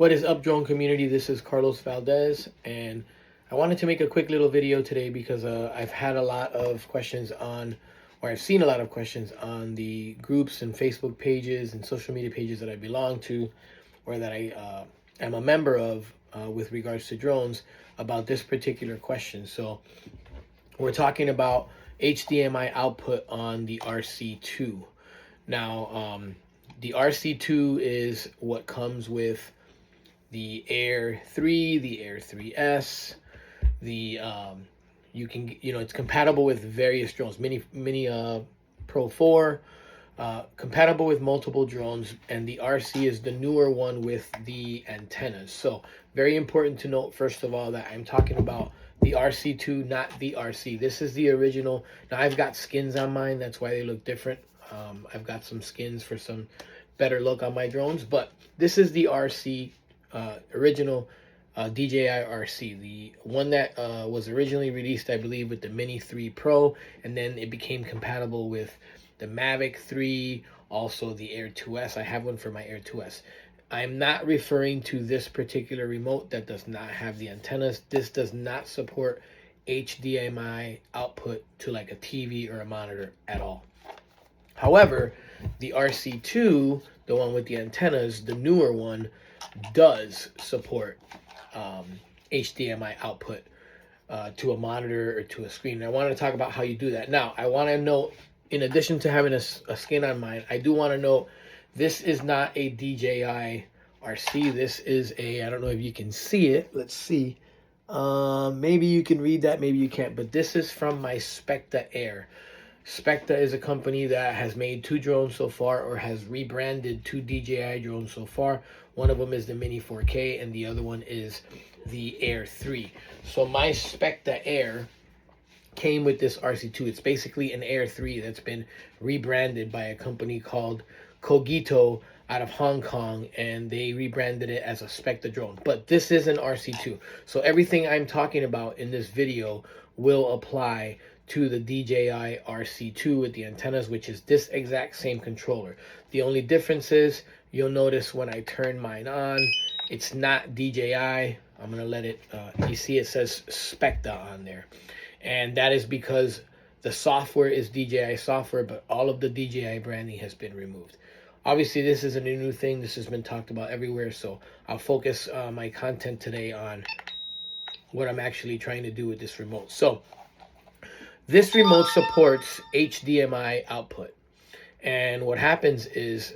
What is up, drone community? This is Carlos Valdez, and I wanted to make a quick little video today because I've had a lot of questions on, or I've seen a lot of questions on the groups and Facebook pages and social media pages that I belong to, or that I am a member of with regards to drones about this particular question. So we're talking about HDMI output on the RC2. Now, the RC2 is what comes with the Air 3, the Air 3S, it's compatible with various drones, Mini Pro 4, compatible with multiple drones, and the RC is the newer one with the antennas. So very important to note, first of all, that I'm talking about the RC2, not the RC. This is the original. Now, I've got skins on mine, that's why they look different. I've got some skins for some better look on my drones, but this is the RC, original DJI RC, the one that was originally released, I believe, with the Mini 3 Pro, and then it became compatible with the Mavic 3, also the Air 2S. I have one for my Air 2S. I'm not referring to this particular remote that does not have the antennas. This does not support HDMI output to like a TV or a monitor at all. However, the RC2, the one with the antennas, the newer one, does support HDMI output to a monitor or to a screen. And I want to talk about how you do that. Now, I want to note, in addition to having a skin on mine, I do want to note this is not a DJI RC. This is a, I don't know if you can see it. Let's see. Maybe you can read that, maybe you can't. But this is from my Specta Air. Specta is a company that has made 2 drones so far, or has rebranded 2 DJI drones so far. One of them is the Mini 4K, and the other one is the Air 3. So my Specta Air came with this RC2. It's basically an Air 3 that's been rebranded by a company called Cogito out of Hong Kong, and they rebranded it as a Specta drone. But this is an RC2. So everything I'm talking about in this video will apply to the DJI RC2 with the antennas, which is this exact same controller. The only difference is, you'll notice when I turn mine on, it's not DJI. I'm gonna let it, you see it says Specta on there. And that is because the software is DJI software, but all of the DJI branding has been removed. Obviously, this isn't a new thing. This has been talked about everywhere, so I'll focus my content today on what I'm actually trying to do with this remote. So this remote supports HDMI output. And what happens is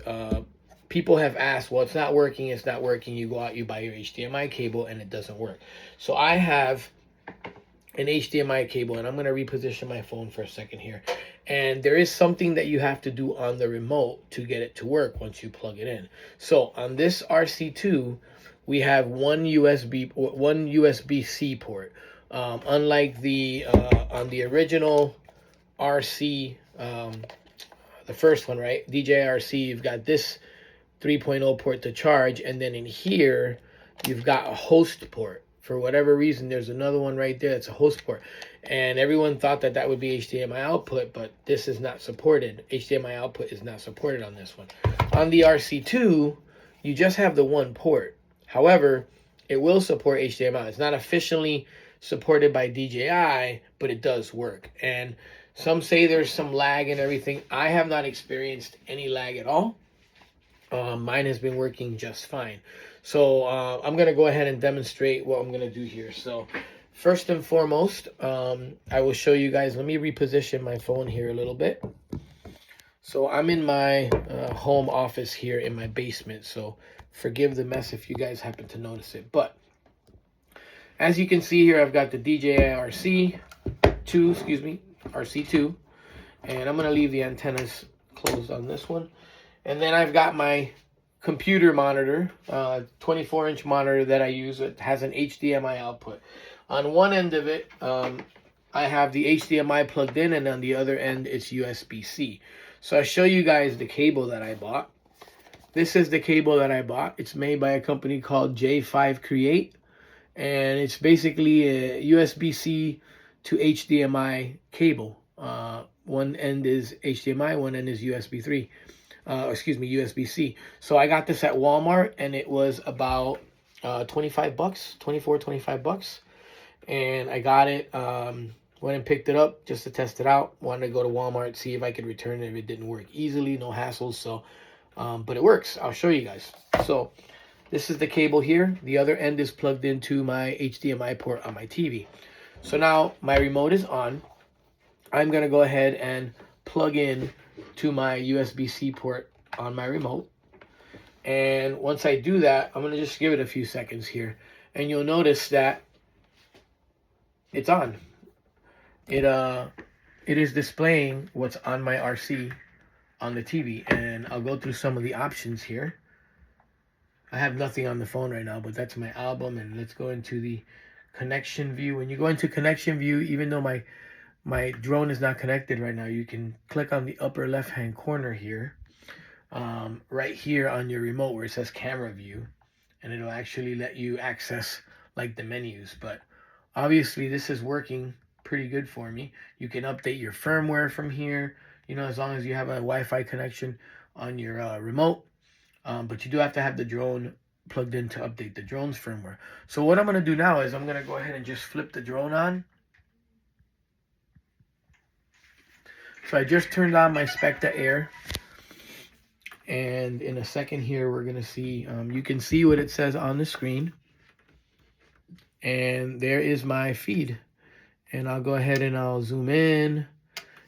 people have asked, well, it's not working, it's not working. You go out, you buy your HDMI cable, and it doesn't work. So I have an HDMI cable, and I'm going to reposition my phone for a second here. And there is something that you have to do on the remote to get it to work once you plug it in. So on this RC2, we have one USB-C port. Unlike the on the original RC, the first one, right, DJI RC, you've got this 3.0 port to charge, and then in here you've got a host port. For whatever reason, there's another one right there. It's a host port, and everyone thought that that would be HDMI output, but this is not supported. HDMI output is not supported on this one. On the RC2, you just have the one port. However, it will support HDMI. It's not officially supported by DJI, but it does work. And some say there's some lag and everything. I have not experienced any lag at all. Mine has been working just fine. So I'm going to go ahead and demonstrate what I'm going to do here. So first and foremost, I will show you guys. Let me reposition my phone here a little bit. So I'm in my home office here in my basement. So forgive the mess if you guys happen to notice it. But as you can see here, I've got the DJI RC2, and I'm going to leave the antennas closed on this one. And then I've got my computer monitor, 24-inch monitor that I use. It has an HDMI output. On one end of it, I have the HDMI plugged in, and on the other end, it's USB-C. So I'll show you guys the cable that I bought. This is the cable that I bought. It's made by a company called J5 Create, and it's basically a USB-C to HDMI cable. One end is HDMI, one end is USB-C. So I got this at Walmart, and it was about 25 bucks, 24, 25 bucks. And I got it, went and picked it up just to test it out. Wanted to go to Walmart, see if I could return it if it didn't work easily, no hassles. So, but it works. I'll show you guys. So this is the cable here. The other end is plugged into my HDMI port on my TV. So now my remote is on. I'm going to go ahead and plug in to my USB-C port on my remote. And once I do that, I'm going to just give it a few seconds here. And you'll notice that it's on. It is displaying what's on my RC on the TV. And I'll go through some of the options here. I have nothing on the phone right now, but that's my album. And let's go into the connection view. When you go into connection view, even though my drone is not connected right now, you can click on the upper left hand corner here, right here on your remote where it says camera view, and it'll actually let you access like the menus. But obviously this is working pretty good for me. You can update your firmware from here, you know, as long as you have a Wi-Fi connection on your remote. But you do have to have the drone plugged in to update the drone's firmware. So what I'm going to do now is I'm going to go ahead and just flip the drone on. So I just turned on my Specta Air. And in a second here, we're going to see, you can see what it says on the screen. And there is my feed. And I'll go ahead and I'll zoom in.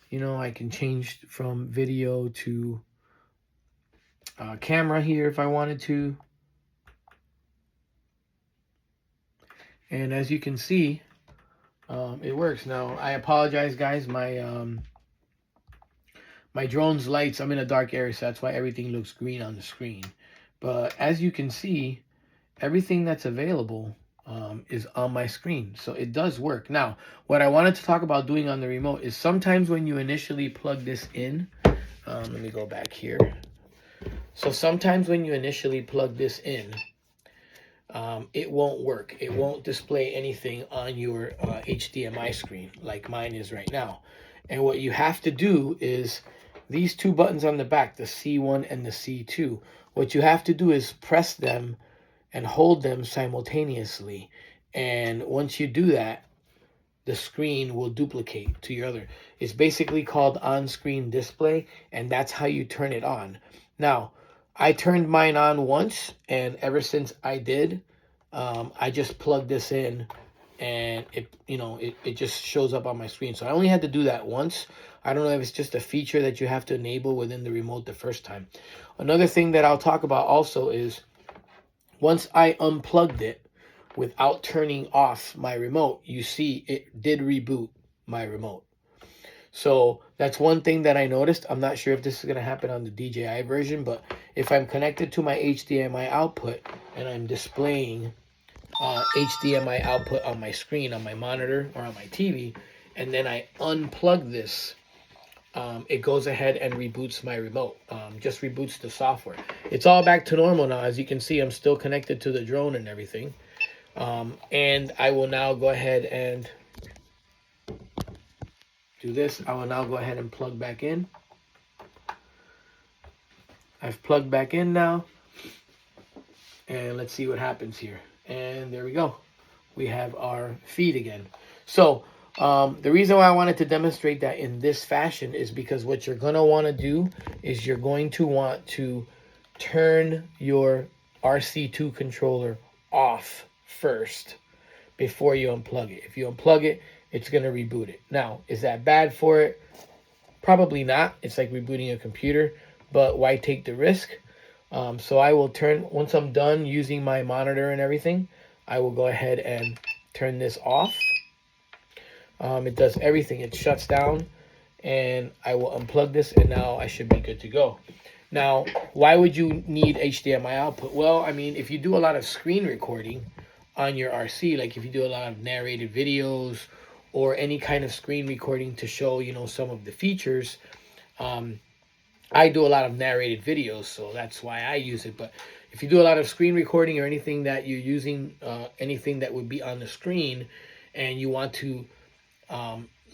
You know, I can change from video to camera here if I wanted to. And as you can see, it works. Now, I apologize, guys. My drone's lights, I'm in a dark area, so that's why everything looks green on the screen. But as you can see, everything that's available is on my screen. So it does work. Now, what I wanted to talk about doing on the remote is sometimes when you initially plug this in, let me go back here. So sometimes when you initially plug this in, it won't work. It won't display anything on your HDMI screen like mine is right now. And what you have to do is these two buttons on the back, the C1 and the C2, what you have to do is press them and hold them simultaneously. And once you do that, the screen will duplicate to your other. It's basically called on-screen display, and that's how you turn it on. Now, I turned mine on once, and ever since I did, I just plugged this in, and it just shows up on my screen. So I only had to do that once. I don't know if it's just a feature that you have to enable within the remote the first time. Another thing that I'll talk about also is once I unplugged it without turning off my remote, you see it did reboot my remote. So that's one thing that I noticed. I'm not sure if this is going to happen on the DJI version, but if I'm connected to my HDMI output and I'm displaying HDMI output on my screen, on my monitor or on my TV, and then I unplug this, it goes ahead and reboots my remote, just reboots the software. It's all back to normal now. As you can see, I'm still connected to the drone and everything. And I will now go ahead and do this. I will now go ahead and plug back in. I've plugged back in now. And let's see what happens here. And there we go. We have our feed again. So the reason why I wanted to demonstrate that in this fashion is because what you're going to want to do is you're going to want to turn your RC2 controller off first before you unplug it. If you unplug it, it's going to reboot it. Now, is that bad for it? Probably not. It's like rebooting a computer, but why take the risk? So I will turn, once I'm done using my monitor and everything, I will go ahead and turn this off. It does everything. It shuts down, and I will unplug this, and now I should be good to go. Now, why would you need HDMI output? Well, I mean, if you do a lot of screen recording on your RC, like if you do a lot of narrated videos or any kind of screen recording to show, you know, some of the features, I do a lot of narrated videos, so that's why I use it. But if you do a lot of screen recording or anything that you're using, anything that would be on the screen, and you want to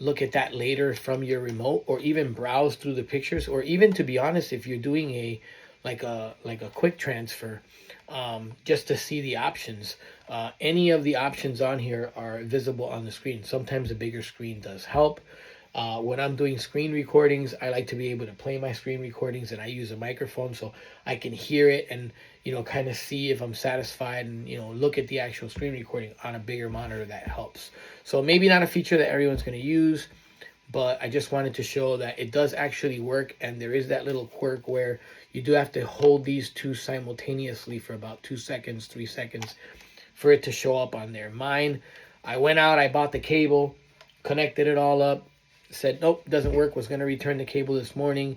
look at that later from your remote, or even browse through the pictures, or even, to be honest, if you're doing a quick transfer, just to see the options. Any of the options on here are visible on the screen. Sometimes a bigger screen does help. When I'm doing screen recordings, I like to be able to play my screen recordings, and I use a microphone so I can hear it and, you know, kind of see if I'm satisfied and, you know, look at the actual screen recording on a bigger monitor. That helps. So maybe not a feature that everyone's going to use, but I just wanted to show that it does actually work, and there is that little quirk where you do have to hold these two simultaneously for about 2 seconds, 3 seconds for it to show up on there. Mine, I went out, I bought the cable, connected it all up, said nope, doesn't work, was going to return the cable this morning,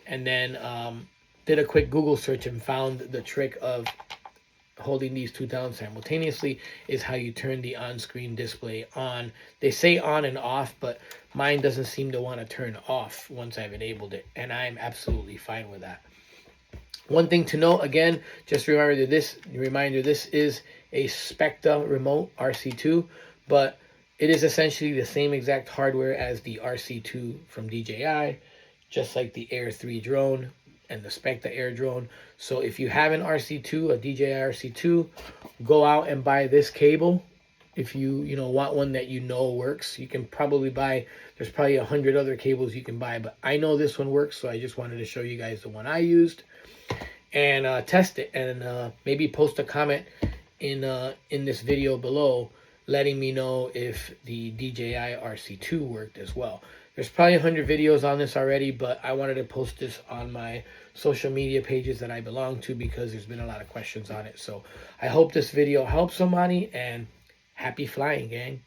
and then did a quick Google search and found the trick of holding these two down simultaneously is how you turn the on-screen display on. They say on and off, but mine doesn't seem to want to turn off once I've enabled it, and I'm absolutely fine with that. One thing to note, again, just reminder, this is a Specta remote RC2, but it is essentially the same exact hardware as the RC2 from DJI, just like the Air 3 drone and the Specta Air drone. So if you have an RC2, a DJI RC2, go out and buy this cable. If you want one that works, you can probably buy, there's probably 100 other cables you can buy, but I know this one works, so I just wanted to show you guys the one I used and test it, and maybe post a comment in this video below letting me know if the DJI RC2 worked as well. There's probably 100 videos on this already, but I wanted to post this on my social media pages that I belong to because there's been a lot of questions on it. So I hope this video helps somebody, and happy flying, gang.